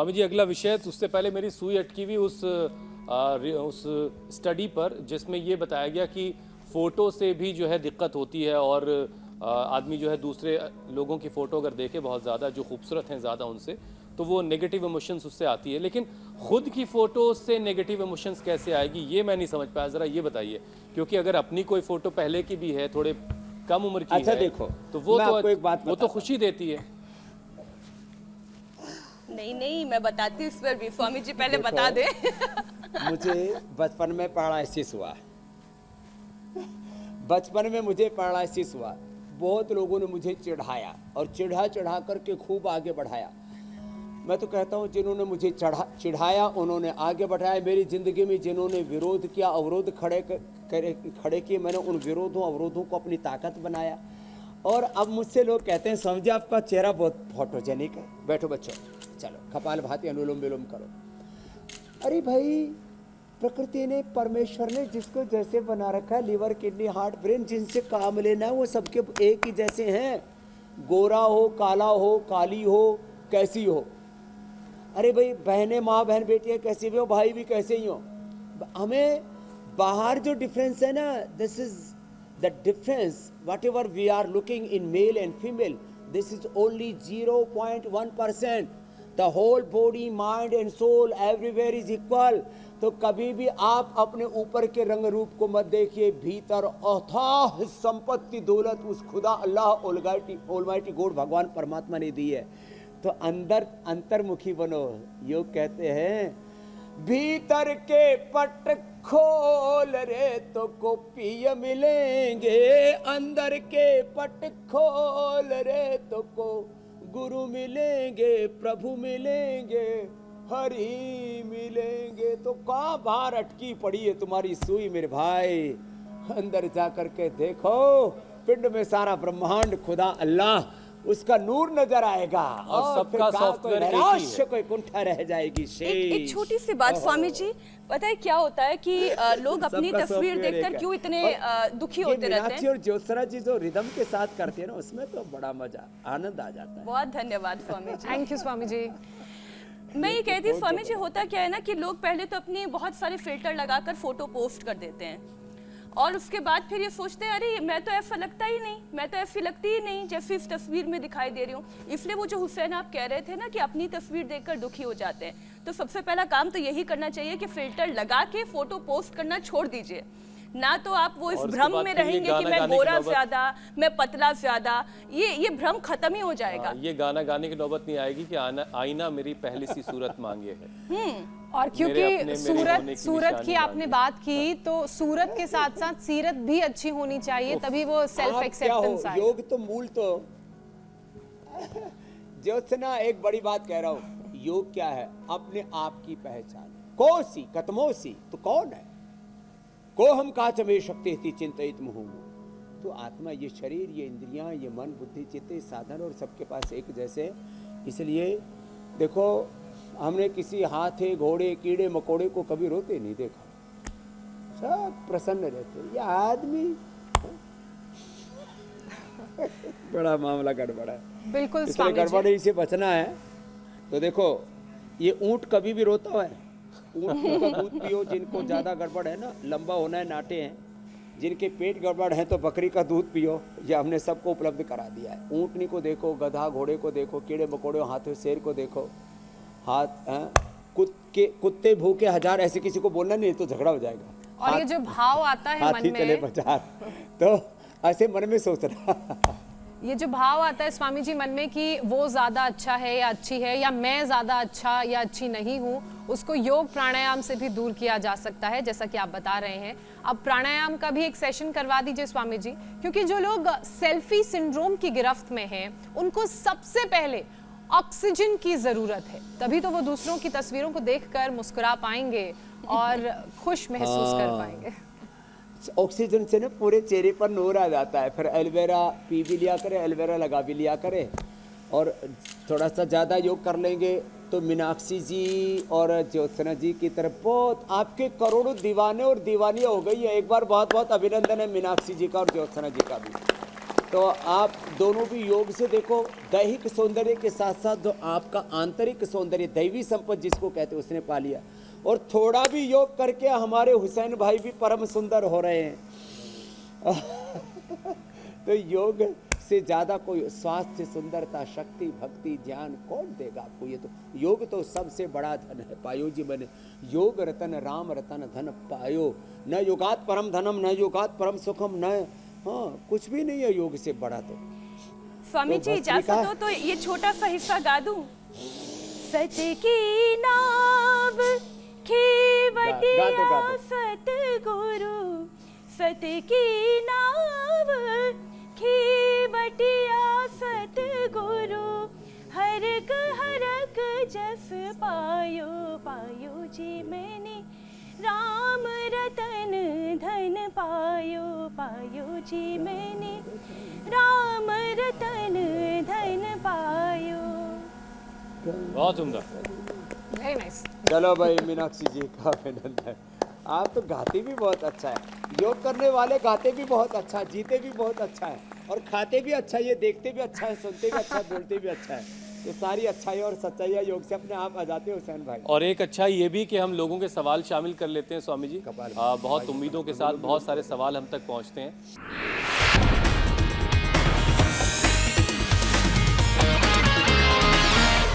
स्वामी जी अगला विषय, उससे पहले मेरी सुई अटकी हुई उस स्टडी पर जिसमें ये बताया गया कि फ़ोटो से भी जो है दिक्कत होती है और आदमी जो है दूसरे लोगों की फ़ोटो अगर देखे बहुत ज़्यादा जो खूबसूरत हैं ज़्यादा उनसे, तो वो नेगेटिव इमोशंस उससे आती है। लेकिन खुद की फ़ोटो से नेगेटिव इमोशंस कैसे आएगी ये मैं नहीं समझ पाया, ज़रा ये बताइए। क्योंकि अगर अपनी कोई फ़ोटो पहले की भी है, थोड़े कम उम्र की है, देखो तो वो तो खुशी देती है। नहीं, मैं बताती हूँ इस पर भी। स्वामी जी पहले बता दे। मुझे बचपन में पैरालिसिस हुआ, बचपन में मुझे पैरालिसिस हुआ। बहुत लोगों ने मुझे चिढ़ाया और चिढ़ा करके खूब आगे बढ़ाया। मैं तो कहता हूँ जिन्होंने मुझे चिढ़ाया उन्होंने आगे बढ़ाया। मेरी ज़िंदगी में जिन्होंने विरोध किया, अवरोध खड़े किए, मैंने उन अवरोधों को अपनी ताकत बनाया। और अब मुझसे लोग कहते हैं समझे आपका चेहरा बहुत फोटोजेनिक है। बैठो बच्चों, चलो कपालभाति अनुलोम विलोम करो। अरे भाई, प्रकृति ने, परमेश्वर ने जिसको जैसे बना रखा है, लिवर किडनी हार्ट ब्रेन, जिनसे काम लेना है वो सबके एक ही जैसे हैं। गोरा हो, काला हो, काली हो, कैसी हो। अरे भाई, बहनें, माँ बहन बेटियाँ कैसी भी हो, भाई भी कैसे ही हो। हमें बाहर जो डिफरेंस है ना, this is the difference. Whatever we are looking in male and female, this is only 0.1%। The whole body, mind and soul everywhere is equal. तो कभी भी आप अपने ऊपर के रंग रूप को मत देखिए, भीतर अथाह संपत्ति दौलत उस खुदा अल्लाह ऑलमाइटी गॉड भगवान परमात्मा ने दी है। तो अंदर अंतर्मुखी बनो। योग कहते हैं भीतर के पट खोल रे तो गोपीय मिलेंगे, अंदर के पट खोल रे तो को गुरु मिलेंगे, प्रभु मिलेंगे, हरि मिलेंगे। तो कहाँ बाहर अटकी पड़ी है तुम्हारी सुई मेरे भाई? अंदर जा करके देखो, पिंड में सारा ब्रह्मांड खुदा अल्लाह, उसका नूर नजर आएगा और सबका सॉफ्टवेयर एक ही है। कोई कुंठा रह जाएगी। एक छोटी सी बात स्वामी जी, पता है क्या होता है कि लोग अपनी तस्वीर देखकर क्यों इतने दुखी होते रहते हैं। और ज्योत्सना जी जो रिदम के साथ करती है ना, उसमें तो बड़ा मजा, आनंद आ जाता है। बहुत धन्यवाद स्वामी जी। Thank you Swami ji. मैं ये कहती हूँ स्वामी जी, होता क्या है ना कि लोग पहले तो अपनी बहुत सारे फिल्टर लगाकर फोटो पोस्ट कर देते हैं और उसके बाद फिर ये सोचते हैं अरे मैं तो ऐसा लगता ही नहीं, मैं तो ऐसी लगती ही नहीं जैसी इस तस्वीर में दिखाई दे रही हूँ। इसलिए वो जो हुसैन आप कह रहे थे ना कि अपनी तस्वीर देखकर दुखी हो जाते हैं, तो सबसे पहला काम तो यही करना चाहिए कि फिल्टर लगा के फोटो पोस्ट करना छोड़ दीजिए। ना तो आप वो इस भ्रम में रहेंगे कि मैं गोरा ज्यादा, मैं पतला ज्यादा, ये भ्रम खत्म ही हो जाएगा। ये गाना गाने की नौबत नहीं आएगी कि आईना मेरी पहली सी सूरत मांगे है। और क्योंकि सूरत की आपने बात की, तो सूरत के साथ साथ सीरत भी अच्छी होनी चाहिए, तभी वो सेल्फ एक्सेप्टेंस आए। योग तो मूल तो ज्योत्सना एक बड़ी बात कह रहा हूँ, योग क्या है? अपने आप की पहचान। कोसी कतमोसी तो कौन है? को हम काच में शक्ति थी चिंतित मुहूं। तो आत्मा, ये शरीर, ये इंद्रियां, ये मन, बुद्धि, चित्त, साधन और सबके पास एक जैसे। इसलिए देखो, हमने किसी हाथी, घोड़े, कीड़े मकोड़े को कभी रोते नहीं देखा, सब प्रसन्न रहते। ये आदमी बड़ा मामला गड़बड़ है। बिल्कुल इसलिए गड़बड़ी से बचना है। तो देखो, ये ऊंट कभी भी रोता है? ऊँट का दूध पियो। जिनको ज़्यादा गड़बड़ है ना, लंबा होना है, नाटे हैं, जिनके पेट गड़बड़ है, तो बकरी का दूध पियो। ये हमने सबको उपलब्ध करा दिया है। ऊँटनी को देखो, गधा घोड़े को देखो, कीड़े मकोड़े, हाथी शेर को देखो, कुत्ते भूखे हजार, ऐसे किसी को बोलना नहीं तो झगड़ा हो जाएगा। और ये जो भाव आता है मन में, चले बाजार, तो ऐसे मन में सोचना। ये जो भाव आता है स्वामी जी मन में कि वो ज्यादा अच्छा है या अच्छी है, या मैं ज्यादा अच्छा या अच्छी नहीं हूँ, उसको योग प्राणायाम से भी दूर किया जा सकता है, जैसा कि आप बता रहे हैं। अब प्राणायाम का भी एक सेशन करवा दीजिए स्वामी जी, क्योंकि जो लोग सेल्फी सिंड्रोम की गिरफ्त में हैं, उनको सबसे पहले ऑक्सीजन की जरूरत है, तभी तो वो दूसरों की तस्वीरों को देखकर मुस्कुरा पाएंगे और खुश महसूस कर पाएंगे। ऑक्सीजन से ना पूरे चेहरे पर नूर आ जाता है। फिर एलोवेरा पी भी लिया करे, एलोवेरा लगा भी लिया करे, और थोड़ा सा ज़्यादा योग कर लेंगे तो मीनाक्षी जी और ज्योत्सना जी की तरफ बहुत आपके करोड़ों दीवाने और दीवानियाँ हो गई है। एक बार बहुत बहुत अभिनंदन है मीनाक्षी जी का और ज्योत्सना जी का भी। तो आप दोनों भी योग से देखो, दैहिक सौंदर्य के साथ साथ जो आपका आंतरिक सौंदर्य, दैवी संपत्ति जिसको कहते हैं, उसने पा लिया। और थोड़ा भी योग करके हमारे हुसैन भाई भी परम सुंदर हो रहे हैं। तो योग से ज़्यादा कोई स्वास्थ्य, सुंदरता, शक्ति, भक्ति, ज्ञान कौन देगा आपको? ये तो योग तो सबसे बड़ा धन है। पायो जी बने योग रतन राम रतन धन पायो, न योगात परम धनम न योगात परम सुखम, न हाँ कुछ भी नहीं है योग से बड़ा। तो स्वामी तो जी बस इजाजत लिखा- हो तो ये छोटा सा हिस्सा गा दूं। सत की नाव खेवटिया गा दो। सतगुरु, सत की नाव खेवटिया सतगुरु, हरक हरक जस पायो, पायो जी मैंने राम रतन धन पायो, पायो जी मैंने राम रतन धन पायो। बहुत उम्दा। Very nice. चलो भाई, मीनाक्षी जी का अभिनंदन। आप तो गाते भी बहुत अच्छा है, योग करने वाले गाते भी बहुत अच्छा है, जीते भी बहुत अच्छा है, और खाते भी अच्छा है, ये देखते भी अच्छा है, सुनते भी अच्छा है, बोलते भी अच्छा है। ये सारी अच्छाई और सच्चाई योग से अपने आप आ जाते हैं हुसैन भाई। और एक अच्छा ये भी कि हम लोगों के सवाल शामिल कर लेते हैं स्वामी जी। कपाल। बहुत उम्मीदों के साथ बहुत सारे सवाल हम तक पहुंचते हैं।